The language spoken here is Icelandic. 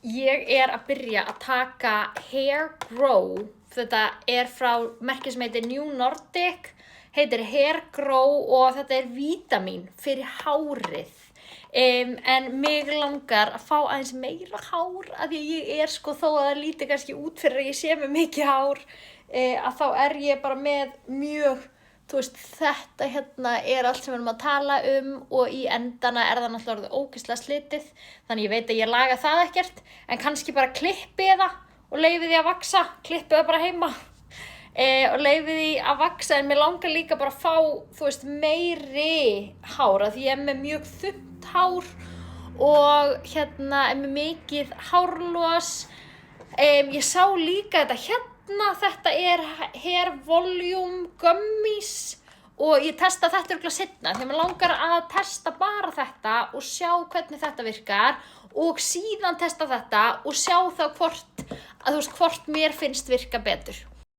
Ég að byrja að taka Hair Grow. Þetta frá merki sem heitir New Nordic, heitir Hair Grow og þetta vítamín fyrir hárið. En mig langar að fá aðeins meira hár af því að ég sko þó að það líti kannski út fyrir að ég sé með mikið hár, að þá ég bara með mjög, þú veist, þetta hérna allt sem við erum að tala og í endana það náttúrulega orðið ógeðslega slitið, þannig ég veit að ég laga það ekkert, en kannski bara klippi það og leyfi því að vaxa, klippi það bara heima og leyfi því að vaxa, en mér langar líka bara að fá, þú veist, meiri hár, af því ég með mjög þunnt hár og hérna með mikið hárlos. Ég sá líka þetta Hair Volume Gummies og ég testa þetta örugglega seinna því að mér langar að testa bara þetta og sjá hvernig þetta virkar og síðan testa þetta og sjá þá hvort mér finnst virka betur.